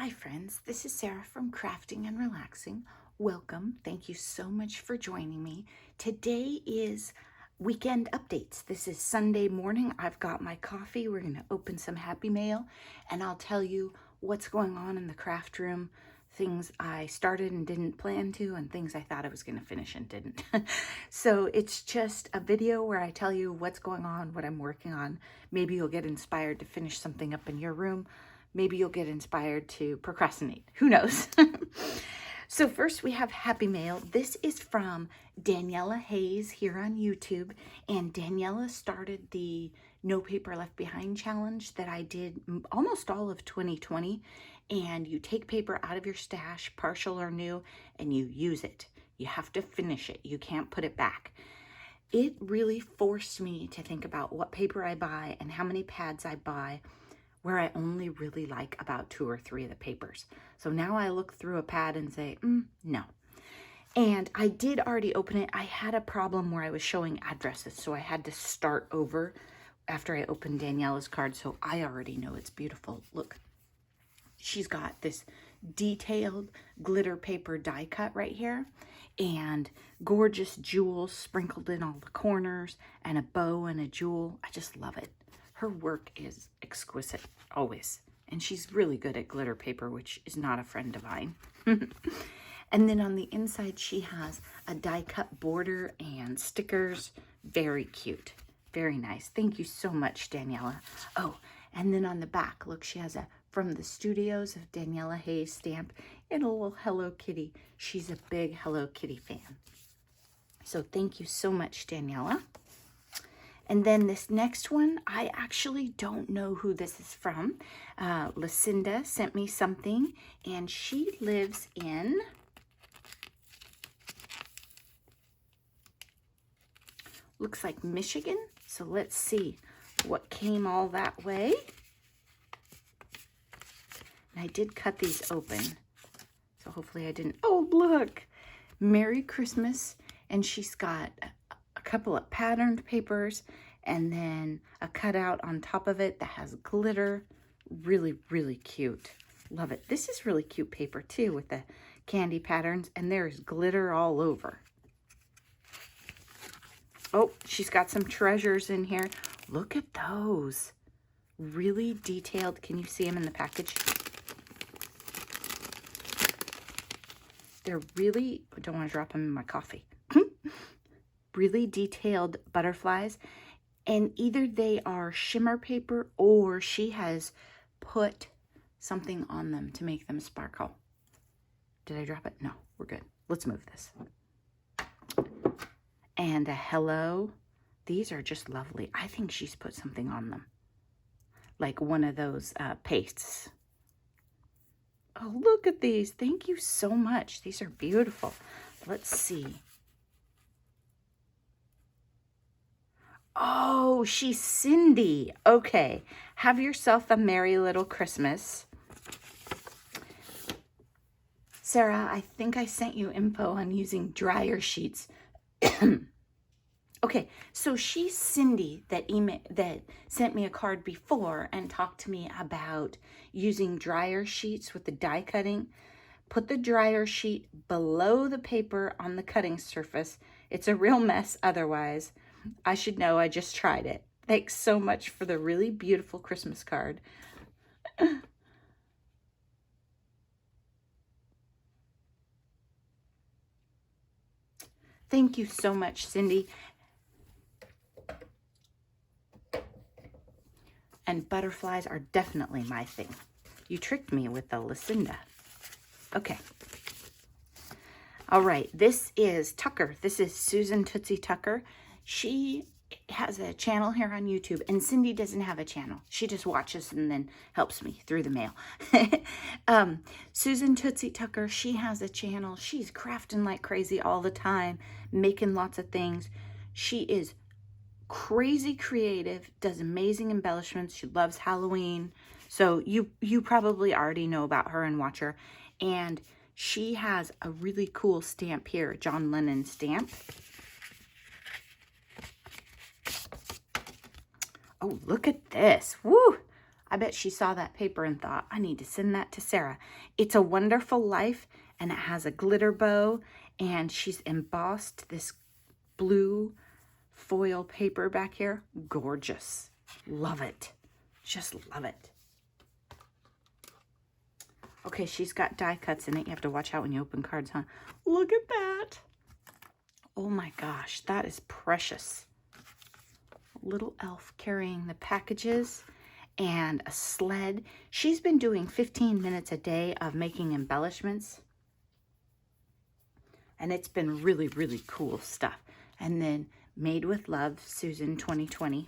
Hi friends, this is Sarah from Crafting and Relaxing. Welcome. Thank you so much for joining me. Today is weekend updates. This is Sunday morning. I've got my coffee. We're going to open some Happy Mail and I'll tell you what's going on in the craft room, things I started and didn't plan to, and things I thought I was going to finish and didn't. So it's just a video where I tell you what's going on, what I'm working on. Maybe you'll get inspired to finish something up in your room. Maybe you'll get inspired to procrastinate. Who knows? So first we have Happy Mail. This is from Daniela Hayes here on YouTube. And Daniela started the No Paper Left Behind challenge that I did almost all of 2020. And you take paper out of your stash, partial or new, and you use it. You have to finish it. You can't put it back. It really forced me to think about what paper I buy and how many pads I buy, where I only really like about 2 or 3 of the papers. So now I look through a pad and say, no. And I did already open it. I had a problem where I was showing addresses, so I had to start over after I opened Daniela's card, so I already know it's beautiful. Look, she's got this detailed glitter paper die cut right here and gorgeous jewels sprinkled in all the corners and a bow and a jewel. I just love it. Her work is exquisite, always. And she's really good at glitter paper, which is not a friend of mine. And then on the inside, she has a die-cut border and stickers. Very cute. Very nice. Thank you so much, Daniela. Oh, and then on the back, look, she has a From the Studios of Daniela Hayes stamp and a little Hello Kitty. She's a big Hello Kitty fan. So thank you so much, Daniela. And then this next one, I actually don't know who this is from. Lucinda sent me something, and she lives in, looks like Michigan. So let's see what came all that way. And I did cut these open, so hopefully I didn't. Oh, look, Merry Christmas. And she's got a couple of patterned papers and then a cutout on top of it that has glitter. Really, really cute. Love it. This is really cute paper too with the candy patterns, and there's glitter all over. Oh, she's got some treasures in here. Look at those. Really detailed. Can you see them in the package? They're really, I don't want to drop them in my coffee. Really detailed butterflies, and either they are shimmer paper or she has put something on them to make them sparkle. Did I drop it? No, we're good. Let's move this. And a hello. These are just lovely. I think she's put something on them, like one of those pastes. Oh, look at these. Thank you so much. These are beautiful. Let's see. Oh, she's Cindy. Okay. Have yourself a merry little Christmas. Sarah, I think I sent you info on using dryer sheets. Okay, so she's Cindy that sent me a card before and talked to me about using dryer sheets with the die cutting. Put the dryer sheet below the paper on the cutting surface. It's a real mess otherwise. I should know, I just tried it. Thanks so much for the really beautiful Christmas card. Thank you so much, Cindy. And butterflies are definitely my thing. You tricked me with the Lucinda. Okay. All right, this is Tucker. This is Susan Tootsie Tucker. She has a channel here on YouTube, and Cindy doesn't have a channel. She just watches and then helps me through the mail. Susan Tootsie Tucker, she has a channel. She's crafting like crazy all the time, making lots of things. She is crazy creative, does amazing embellishments. She loves Halloween. So you probably already know about her and watch her. And she has a really cool stamp here, John Lennon stamp. Oh, look at this. Woo! I bet she saw that paper and thought, I need to send that to Sarah. It's a Wonderful Life, and it has a glitter bow, and she's embossed this blue foil paper back here. Gorgeous. Love it. Just love it. Okay, she's got die cuts in it. You have to watch out when you open cards, huh? Look at that. Oh my gosh, that is precious. Little elf carrying the packages and a sled. She's been doing 15 minutes a day of making embellishments. And it's been really, really cool stuff. And then Made with Love, Susan 2020.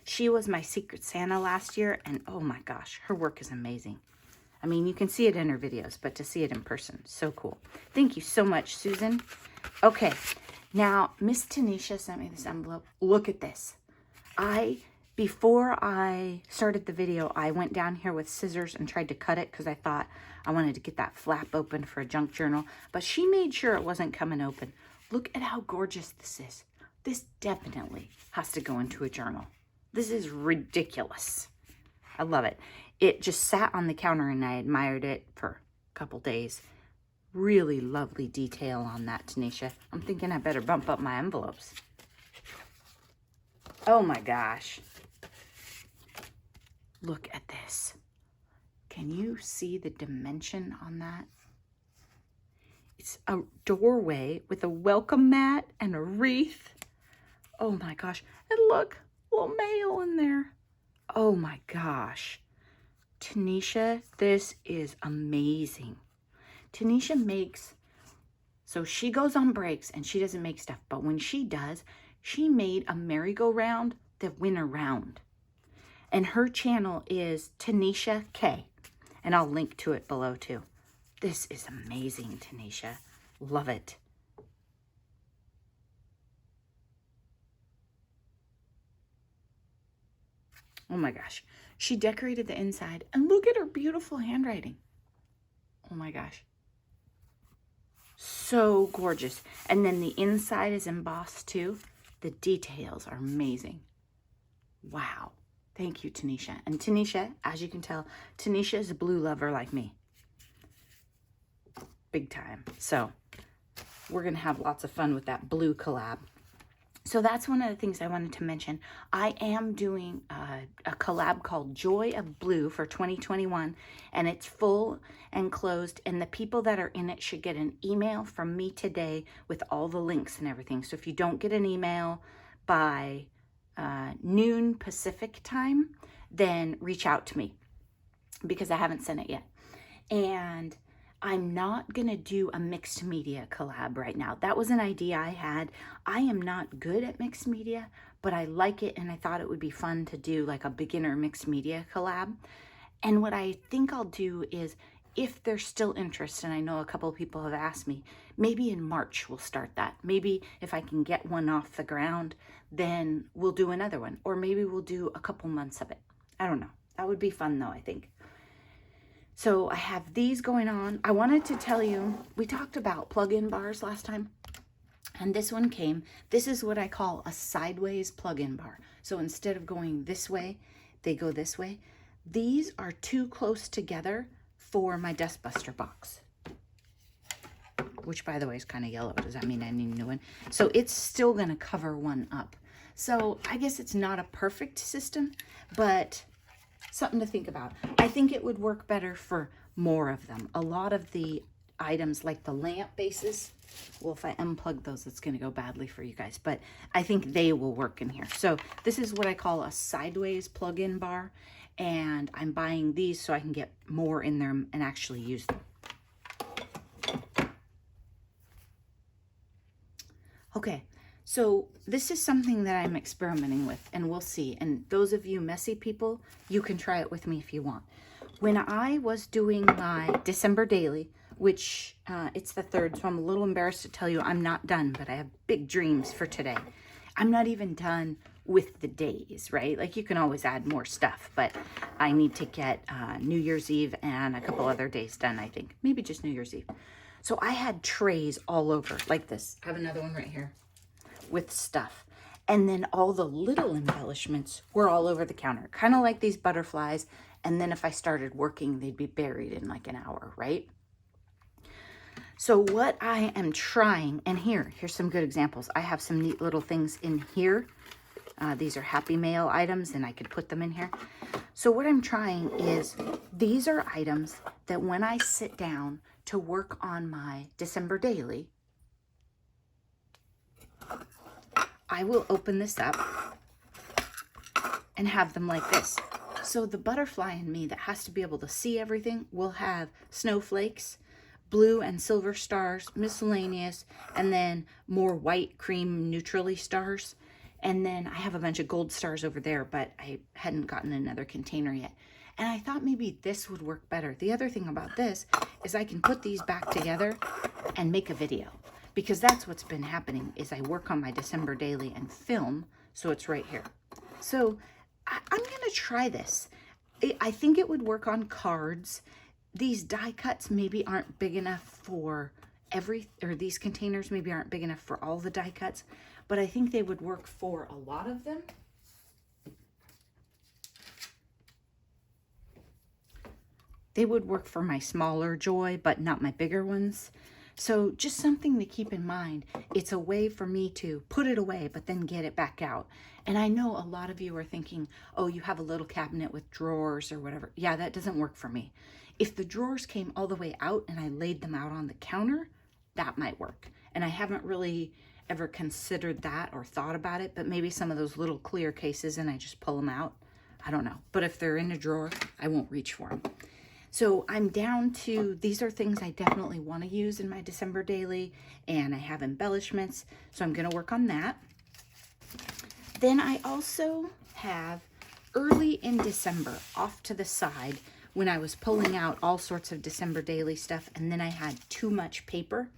She was my Secret Santa last year, and oh my gosh, her work is amazing. I mean, you can see it in her videos, but to see it in person, so cool. Thank you so much, Susan. Okay, now Miss Tanisha sent me this envelope. Look at this. Before I started the video, I went down here with scissors and tried to cut it because I thought I wanted to get that flap open for a junk journal, but she made sure it wasn't coming open. Look at how gorgeous this is. This definitely has to go into a journal. This is ridiculous. I love it. It just sat on the counter and I admired it for a couple days. Really lovely detail on that, Tanisha. I'm thinking I better bump up my envelopes. Oh my gosh. Look at this. Can you see the dimension on that? It's a doorway with a welcome mat and a wreath. Oh my gosh. And look, little mail in there. Oh my gosh. Tanisha, this is amazing. Tanisha makes, so she goes on breaks and she doesn't make stuff, but when she does, she made a merry-go-round that went around. And her channel is Tanisha K. And I'll link to it below too. This is amazing, Tanisha. Love it. Oh my gosh. She decorated the inside. And look at her beautiful handwriting. Oh my gosh. So gorgeous. And then the inside is embossed too. The details are amazing. Wow. Thank you, Tanisha. And Tanisha, as you can tell, Tanisha is a blue lover like me. Big time. So we're going to have lots of fun with that blue collab. So that's one of the things I wanted to mention. I am doing a collab called Joy of Blue for 2021, and it's full and closed, and the people that are in it should get an email from me today with all the links and everything. So if you don't get an email by noon Pacific time, then reach out to me because I haven't sent it yet. And I'm not going to do a mixed media collab right now. That was an idea I had. I am not good at mixed media, but I like it, and I thought it would be fun to do like a beginner mixed media collab. And what I think I'll do is, if there's still interest, and I know a couple of people have asked me, maybe in March we'll start that. Maybe if I can get one off the ground, then we'll do another one. Or maybe we'll do a couple months of it. I don't know. That would be fun though, I think. So I have these going on. I wanted to tell you, we talked about plug-in bars last time, and this one came. This is what I call a sideways plug-in bar. So instead of going this way, they go this way. These are too close together for my Dustbuster box, which by the way is kind of yellow. Does that mean I need a new one? So it's still going to cover one up. So I guess it's not a perfect system, but something to think about. I think it would work better for more of them. A lot of the items like the lamp bases, well, if I unplug those, it's going to go badly for you guys, but I think they will work in here. So this is what I call a sideways plug-in bar, and I'm buying these so I can get more in there and actually use them. Okay. So this is something that I'm experimenting with, and we'll see. And those of you messy people, you can try it with me if you want. When I was doing my December daily, which it's the 3rd, so I'm a little embarrassed to tell you I'm not done, but I have big dreams for today. I'm not even done with the days, right? Like you can always add more stuff, but I need to get New Year's Eve and a couple other days done, I think. Maybe just New Year's Eve. So I had trays all over like this. I have another one right here with stuff. And then all the little embellishments were all over the counter, kind of like these butterflies And then if I started working, they'd be buried in like an hour, right? So what I am trying, and here's some good examples. I have some neat little things in here. These are Happy Mail items, and I could put them in here. So what I'm trying is, these are items that when I sit down to work on my December daily, I will open this up and have them like this. So the butterfly in me that has to be able to see everything will have snowflakes, blue and silver stars, miscellaneous, and then more white, cream, neutrally stars. And then I have a bunch of gold stars over there, but I hadn't gotten another container yet. And I thought maybe this would work better. The other thing about this is I can put these back together and make a video, because that's what's been happening is I work on my December daily and film. So it's right here. So I'm going to try this. I think it would work on cards. These die cuts maybe aren't big enough for these containers maybe aren't big enough for all the die cuts, but I think they would work for a lot of them. They would work for my smaller joy, but not my bigger ones. So just something to keep in mind. It's a way for me to put it away, but then get it back out. And I know a lot of you are thinking, oh, you have a little cabinet with drawers or whatever. Yeah, that doesn't work for me. If the drawers came all the way out and I laid them out on the counter, that might work. And I haven't really ever considered that or thought about it, but maybe some of those little clear cases and I just pull them out. I don't know. But if they're in a drawer, I won't reach for them. So I'm down to, these are things I definitely want to use in my December daily, and I have embellishments, so I'm going to work on that. Then I also have early in December off to the side when I was pulling out all sorts of December daily stuff, and then I had too much paper.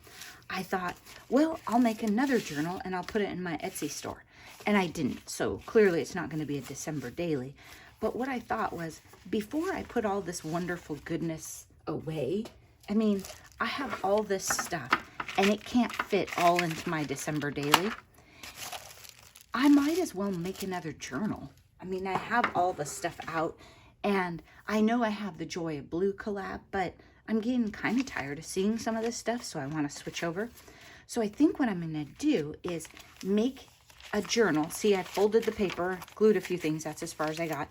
I thought, well, I'll make another journal and I'll put it in my Etsy store. And I didn't, so clearly it's not going to be a December daily. But what I thought was, before I put all this wonderful goodness away, I mean, I have all this stuff and it can't fit all into my December daily. I might as well make another journal. I mean, I have all the stuff out, and I know I have the Joy of Blue collab, but I'm getting kind of tired of seeing some of this stuff, so I want to switch over. So I think what I'm going to do is make a journal. See, I folded the paper, glued a few things. That's as far as I got.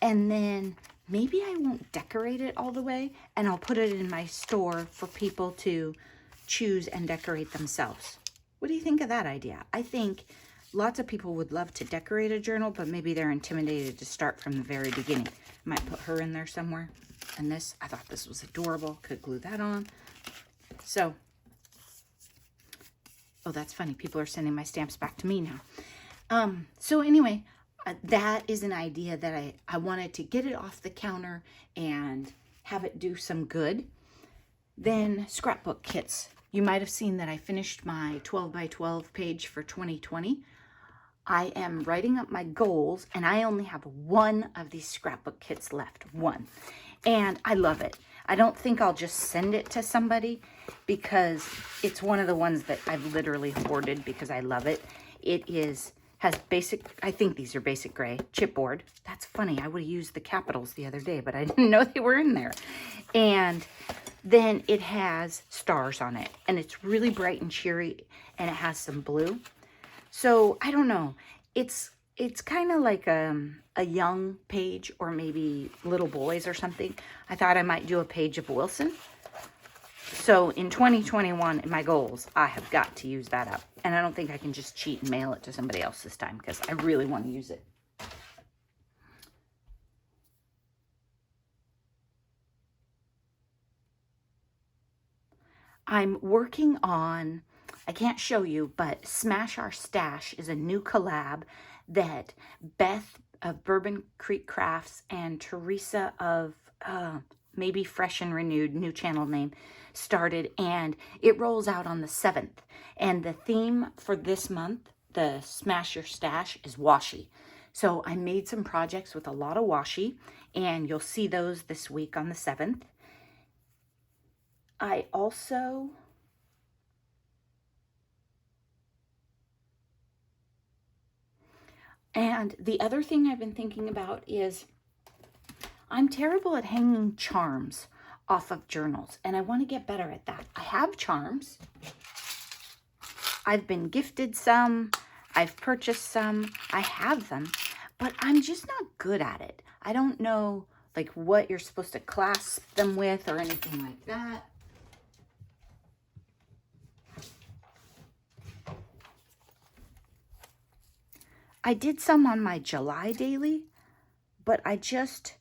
And then maybe I won't decorate it all the way, and I'll put it in my store for people to choose and decorate themselves. What do you think of that idea? I think lots of people would love to decorate a journal, but maybe they're intimidated to start from the very beginning. Might put her in there somewhere. And this, I thought this was adorable. Could glue that on. So, oh, that's funny. People are sending my stamps back to me now. So anyway, that is an idea that I wanted to get it off the counter and have it do some good. Then scrapbook kits. You might have seen that I finished my 12 by 12 page for 2020. I am writing up my goals, and I only have one of these scrapbook kits left, one. And I love it. I don't think I'll just send it to somebody because it's one of the ones that I've literally hoarded because I love it. It has basic, I think these are basic gray, chipboard. That's funny. I would have used the capitals the other day, but I didn't know they were in there. And then it has stars on it, and it's really bright and cheery, and it has some blue. So I don't know. It's kind of like a young page, or maybe little boys or something. I thought I might do a page of Wilson. So in 2021, in my goals, I have got to use that up. And I don't think I can just cheat and mail it to somebody else this time because I really want to use it. I'm working on, I can't show you, but Smash Our Stash is a new collab that Beth of Bourbon Creek Crafts and Teresa of maybe Fresh and Renewed, new channel name, started, and it rolls out on the 7th. And the theme for this month, the Smash Your Stash, is washi. So I made some projects with a lot of washi, and you'll see those this week on the 7th. I also and the other thing I've been thinking about is I'm terrible at hanging charms off of journals, and I want to get better at that. I have charms. I've been gifted some. I've purchased some. I have them, but I'm just not good at it. I don't know like what you're supposed to clasp them with or anything like that. I did some on my July daily, but I just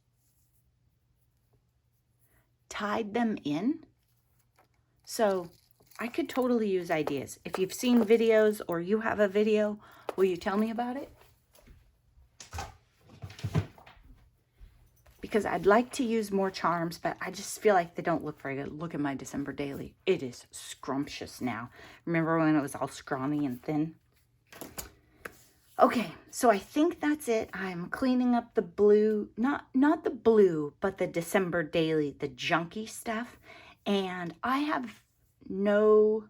tied them in. So I could totally use ideas. If you've seen videos or you have a video, will you tell me about it? Because I'd like to use more charms, but I just feel like they don't look very good. Look at my December daily. It is scrumptious now. Remember when it was all scrawny and thin? Okay, so I think that's it. I'm cleaning up the blue, not the blue, but the December daily, the junky stuff. And I have no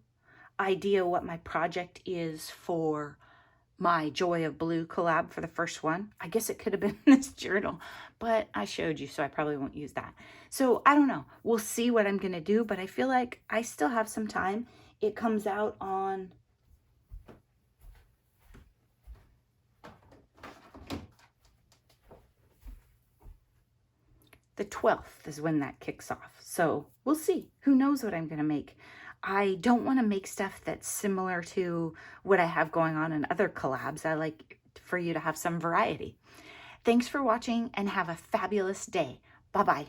idea what my project is for my Joy of Blue collab for the first one. I guess it could have been this journal, but I showed you, so I probably won't use that. So I don't know. We'll see what I'm going to do, but I feel like I still have some time. It comes out on the 12th is when that kicks off. So we'll see. Who knows what I'm going to make. I don't want to make stuff that's similar to what I have going on in other collabs. I like for you to have some variety. Thanks for watching and have a fabulous day. Bye-bye.